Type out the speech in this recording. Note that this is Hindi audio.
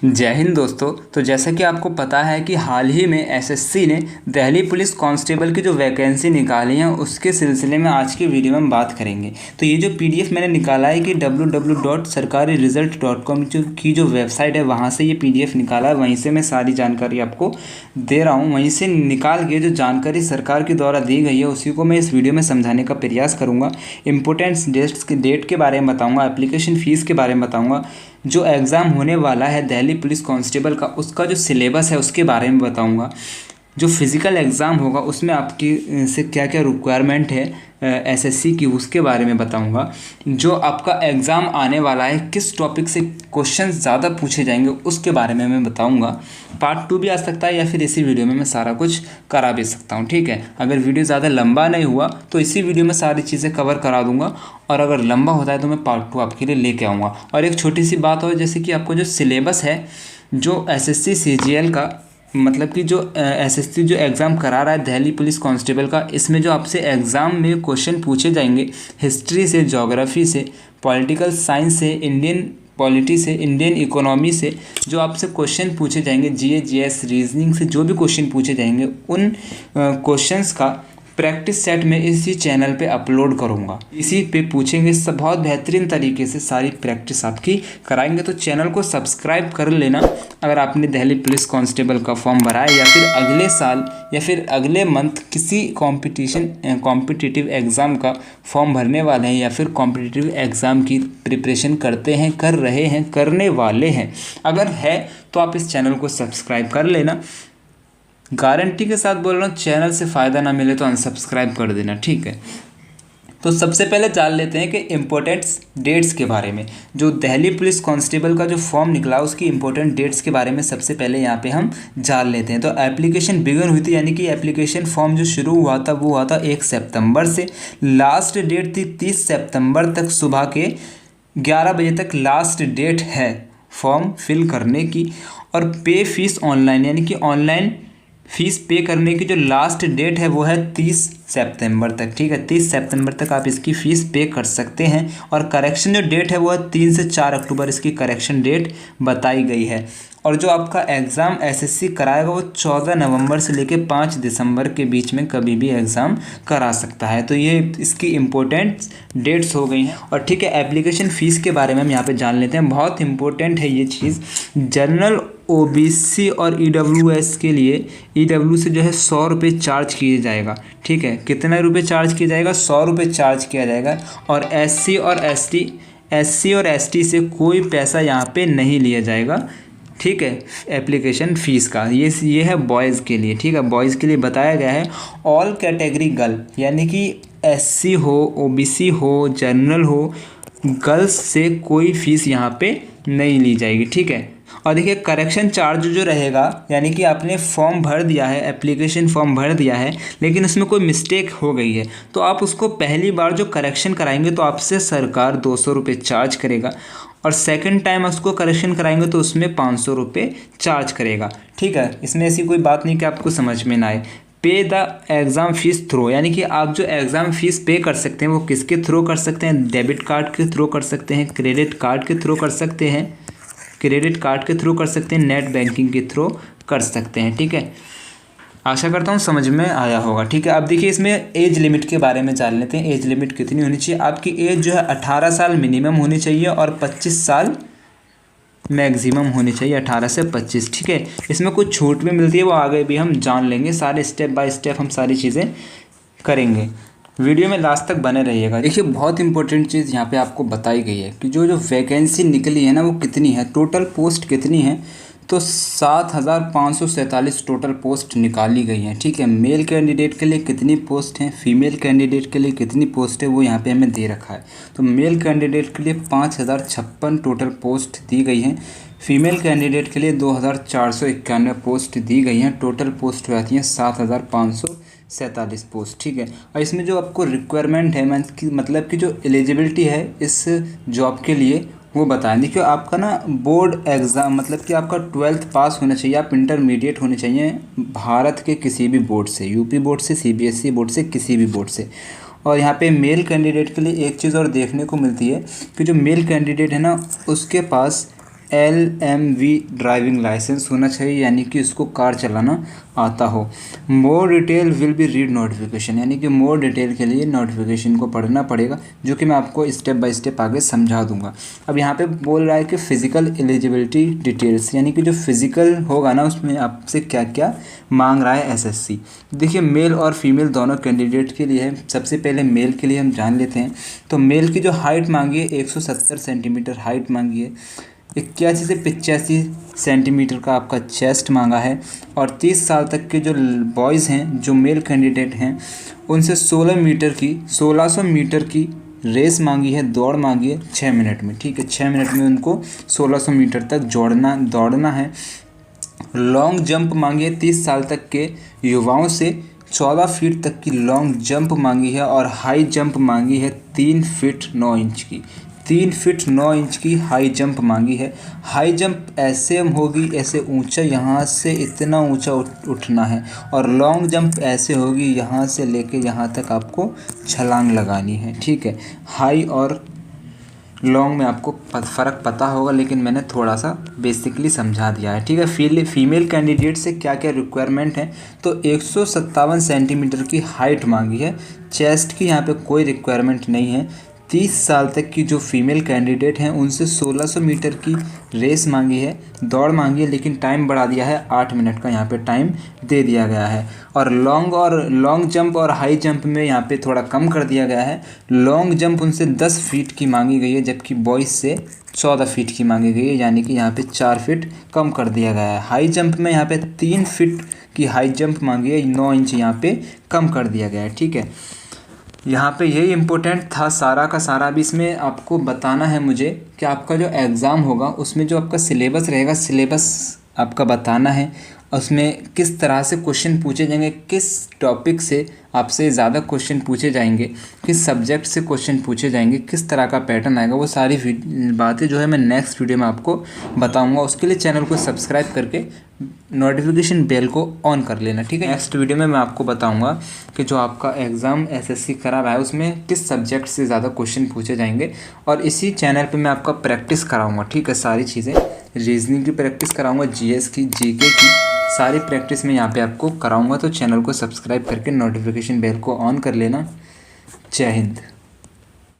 जय हिंद दोस्तों। तो जैसा कि आपको पता है कि हाल ही में एसएससी ने दिल्ली पुलिस कांस्टेबल की जो वैकेंसी निकाली है उसके सिलसिले में आज की वीडियो में हम बात करेंगे। तो ये जो पीडीएफ मैंने निकाला है कि www.sarkariresult.com की जो वेबसाइट है वहाँ से ये पीडीएफ निकाला है, वहीं से मैं सारी जानकारी आपको दे रहा हूँ। वहीं से निकाल के जो जानकारी सरकार के द्वारा दी गई है उसी को मैं इस वीडियो में समझाने का प्रयास करूँगा। इम्पोर्टेंट डेट के बारे में बताऊँगा, एप्लीकेशन फ़ीस के बारे में बताऊँगा, जो एग्ज़ाम होने वाला है दिल्ली पुलिस कांस्टेबल का उसका जो सिलेबस है उसके बारे में बताऊंगा। जो फिज़िकल एग्ज़ाम होगा उसमें आपकी से क्या क्या रिक्वायरमेंट है एसएससी की उसके बारे में बताऊंगा। जो आपका एग्ज़ाम आने वाला है किस टॉपिक से क्वेश्चन ज़्यादा पूछे जाएंगे उसके बारे में मैं बताऊंगा। पार्ट 2 भी आ सकता है या फिर इसी वीडियो में मैं सारा कुछ करा भी सकता हूं। ठीक है, अगर वीडियो ज़्यादा लंबा नहीं हुआ तो इसी वीडियो में सारी चीज़ें कवर करा दूंगा, और अगर लंबा होता है तो मैं पार्ट 2 आपके लिए लेके आऊँगा। और एक छोटी सी बात हो, जैसे कि आपको जो सिलेबस है जो एसएससी सीजीएल का, मतलब कि जो एसएससी जो एग्ज़ाम करा रहा है दिल्ली पुलिस कांस्टेबल का, इसमें जो आपसे एग्ज़ाम में क्वेश्चन पूछे जाएंगे हिस्ट्री से, ज्योग्राफी से, पॉलिटिकल साइंस से, इंडियन पॉलिटी से, इंडियन इकोनॉमी से जो आपसे क्वेश्चन पूछे जाएंगे, जीएस रीजनिंग से जो भी क्वेश्चन पूछे जाएंगे उन क्वेश्चंस का प्रैक्टिस सेट में इसी चैनल पे अपलोड करूँगा। इसी पे पूछेंगे, सब बहुत बेहतरीन तरीके से सारी प्रैक्टिस आपकी कराएंगे। तो चैनल को सब्सक्राइब कर लेना अगर आपने दिल्ली पुलिस कांस्टेबल का फॉर्म भरा है, या फिर अगले साल या फिर अगले मंथ किसी कॉम्पिटिटिव एग्ज़ाम का फॉर्म भरने वाले हैं, या फिर कॉम्पिटिटिव एग्ज़ाम की प्रिपरेशन करते हैं, कर रहे हैं, करने वाले हैं। अगर है तो आप इस चैनल को सब्सक्राइब कर लेना। गारंटी के साथ बोल रहा हूँ, चैनल से फ़ायदा ना मिले तो अनसब्सक्राइब कर देना। ठीक है, तो सबसे पहले जान लेते हैं कि इम्पोर्टेंट डेट्स के बारे में। जो दिल्ली पुलिस कांस्टेबल का जो फॉर्म निकला उसकी इम्पोर्टेंट डेट्स के बारे में सबसे पहले यहाँ पे हम जान लेते हैं। तो एप्लीकेशन बिगन हुई थी, यानी कि एप्लीकेशन फॉर्म जो शुरू हुआ था वो हुआ था 1 सितंबर से। लास्ट डेट थी 30 सितंबर तक, सुबह के 11 बजे तक लास्ट डेट है फॉर्म फिल करने की। और पे फीस ऑनलाइन, यानी कि ऑनलाइन फ़ीस पे करने की जो लास्ट डेट है वो है 30 सितंबर तक। ठीक है, 30 सितंबर तक आप इसकी फ़ीस पे कर सकते हैं। और करेक्शन जो डेट है वो है 3 से 4 अक्टूबर इसकी करेक्शन डेट बताई गई है। और जो आपका एग्ज़ाम एसएससी कराएगा वो 14 नवंबर से लेकर 5 दिसंबर के बीच में कभी भी एग्ज़ाम करा सकता है। तो ये इसकी इम्पोर्टेंट डेट्स हो गई हैं। और ठीक है, एप्लीकेशन फ़ीस के बारे में हम यहाँ पे जान लेते हैं, बहुत इंपॉर्टेंट है ये चीज़। जनरल ओबीसी और ईडब्ल्यूएस के लिए ईडब्ल्यू से जो है 100 रुपये चार्ज किया जाएगा। ठीक है, कितना रुपये चार्ज किया जाएगा? 100 रुपये चार्ज किया जाएगा। और एससी और एसटी से कोई पैसा यहाँ पे नहीं लिया जाएगा। ठीक है, एप्लीकेशन फ़ीस का ये है बॉयज़ के लिए। ठीक है, बॉयज़ के लिए बताया गया है। ऑल कैटेगरी गर्ल, यानी कि एससी हो, ओबीसी हो, जनरल हो, गर्ल्स से कोई फ़ीस यहाँ पे नहीं ली जाएगी। ठीक है, और देखिए करेक्शन चार्ज जो रहेगा, यानी कि आपने फॉर्म भर दिया है, एप्लीकेशन फॉर्म भर दिया है, लेकिन उसमें कोई मिस्टेक हो गई है तो आप उसको पहली बार जो करेक्शन कराएंगे तो आपसे सरकार 200 रुपये चार्ज करेगा। और सेकंड टाइम उसको करेक्शन कराएंगे तो उसमें 500 रुपये चार्ज करेगा। ठीक है, इसमें ऐसी कोई बात नहीं कि आपको समझ में ना आए। पे द एग्ज़ाम फ़ीस थ्रू, यानी कि आप जो एग्ज़ाम फ़ीस पे कर सकते हैं वो किसके थ्रू कर सकते हैं? डेबिट कार्ड के थ्रू कर सकते हैं, क्रेडिट कार्ड के थ्रू कर सकते हैं, नेट बैंकिंग के थ्रू कर सकते हैं। ठीक है, आशा करता हूँ समझ में आया होगा। ठीक है, अब देखिए इसमें एज लिमिट के बारे में जान लेते हैं। एज लिमिट कितनी होनी चाहिए? आपकी एज जो है 18 साल मिनिमम होनी चाहिए और 25 साल मैक्सिमम होनी चाहिए, 18 से 25। ठीक है, इसमें कुछ छूट भी मिलती है, वो आगे भी हम जान लेंगे। सारे स्टेप बाय स्टेप हम सारी चीज़ें करेंगे। वीडियो में लास्ट तक बने रहिएगा। देखिए बहुत इंपॉर्टेंट चीज़ यहाँ पे आपको बताई गई है कि जो वैकेंसी निकली है ना वो कितनी है, टोटल पोस्ट कितनी है। तो 7547 टोटल पोस्ट निकाली गई हैं। ठीक है, मेल कैंडिडेट के लिए कितनी पोस्ट हैं, फीमेल कैंडिडेट के लिए कितनी पोस्ट है वो यहाँ पे हमें दे रखा है। तो मेल कैंडिडेट के लिए 5056 टोटल पोस्ट दी गई हैं। फीमेल कैंडिडेट के लिए 2491 पोस्ट दी गई हैं। टोटल पोस्ट हो जाती हैं 7547 पोस्ट। ठीक है, और इसमें जो आपको रिक्वायरमेंट है, मतलब कि जो एलिजिबिलिटी है इस जॉब के लिए वो बताएं। देखिए आपका ना बोर्ड एग्ज़ाम, मतलब कि आपका 12th पास होना चाहिए, आप इंटरमीडिएट होने चाहिए भारत के किसी भी बोर्ड से, यूपी बोर्ड से, सीबीएसई बोर्ड से, किसी भी बोर्ड से। और यहाँ पे मेल कैंडिडेट के लिए एक चीज़ और देखने को मिलती है कि जो मेल कैंडिडेट है ना उसके पास LMV ड्राइविंग लाइसेंस होना चाहिए, यानी कि उसको कार चलाना आता हो। More detail will be read notification, यानी कि मोर डिटेल के लिए नोटिफिकेशन को पढ़ना पड़ेगा, जो कि मैं आपको स्टेप बाय स्टेप आगे समझा दूंगा। अब यहाँ पे बोल रहा है कि फिजिकल एलिजिबिलिटी डिटेल्स, यानी कि जो फिजिकल होगा ना उसमें आपसे क्या क्या मांग रहा है SSC। देखिए मेल और फीमेल दोनों कैंडिडेट के लिए है। सबसे पहले मेल के लिए हम जान लेते हैं। तो मेल की जो हाइट मांगी है 170 सेंटीमीटर हाइट मांगी है, 81 से 85 सेंटीमीटर का आपका चेस्ट मांगा है, और 30 साल तक के जो बॉयज़ हैं, जो मेल कैंडिडेट हैं, उनसे 1600 मीटर की रेस मांगी है, दौड़ मांगी है 6 मिनट में। ठीक है, 6 मिनट में उनको 1600 मीटर तक दौड़ना है। लॉन्ग जंप मांगी है 30 साल तक के युवाओं से 14 फीट तक की लॉन्ग जंप मांगी है, और हाई जंप मांगी है 3 फीट 9 इंच की। 3 फीट 9 इंच की हाई जंप मांगी है। हाई जंप ऐसे होगी, ऐसे ऊंचा, यहाँ से इतना ऊंचा उठना है, और लॉन्ग जंप ऐसे होगी, यहाँ से लेके यहाँ तक आपको छलांग लगानी है। ठीक है, हाई और लॉन्ग में आपको फ़र्क पता होगा, लेकिन मैंने थोड़ा सा बेसिकली समझा दिया है। ठीक है, फीमेल कैंडिडेट से क्या क्या रिक्वायरमेंट है। तो 157 सेंटीमीटर की हाइट मांगी है। चेस्ट की यहाँ पे कोई रिक्वायरमेंट नहीं है। 30 साल तक की जो फीमेल कैंडिडेट हैं उनसे 1600 मीटर की रेस मांगी है, दौड़ मांगी है, लेकिन टाइम बढ़ा दिया है, 8 मिनट का यहाँ पे टाइम दे दिया गया है। और लॉन्ग जंप और हाई जंप में यहाँ पे थोड़ा कम कर दिया गया है। लॉन्ग जंप उनसे 10 फीट की मांगी गई है, जबकि बॉयज़ से 14 फीट की मांगी गई है, यानी कि यहाँ पे 4 फीट कम कर दिया गया है। हाई जंप में यहाँ पे 3 फीट की हाई जंप मांगी है, 9 इंच यहाँ पे कम कर दिया गया है। ठीक है, यहाँ पे यही इम्पोर्टेंट था सारा का सारा। भी इसमें आपको बताना है मुझे कि आपका जो एग्ज़ाम होगा उसमें जो आपका सिलेबस रहेगा, सिलेबस आपका बताना है, उसमें किस तरह से क्वेश्चन पूछे जाएंगे, किस टॉपिक से आपसे ज़्यादा क्वेश्चन पूछे जाएंगे, किस सब्जेक्ट से क्वेश्चन पूछे जाएंगे, किस तरह का पैटर्न आएगा, वो सारी बातें जो है मैं नेक्स्ट वीडियो में आपको बताऊंगा। उसके लिए चैनल को सब्सक्राइब करके नोटिफिकेशन बेल को ऑन कर लेना। ठीक है, नेक्स्ट वीडियो में मैं आपको बताऊंगा कि जो आपका एग्ज़ाम SSC करा रहा है उसमें किस सब्जेक्ट से ज़्यादा क्वेश्चन पूछे जाएंगे, और इसी चैनल पे मैं आपका प्रैक्टिस कराऊंगा। ठीक है, सारी चीज़ें, रीजनिंग की प्रैक्टिस कराऊंगा, GS की, GK की सारी प्रैक्टिस मैं यहाँ पे आपको कराऊंगा। तो चैनल को सब्सक्राइब करके नोटिफिकेशन बेल को ऑन कर लेना। जय हिंद।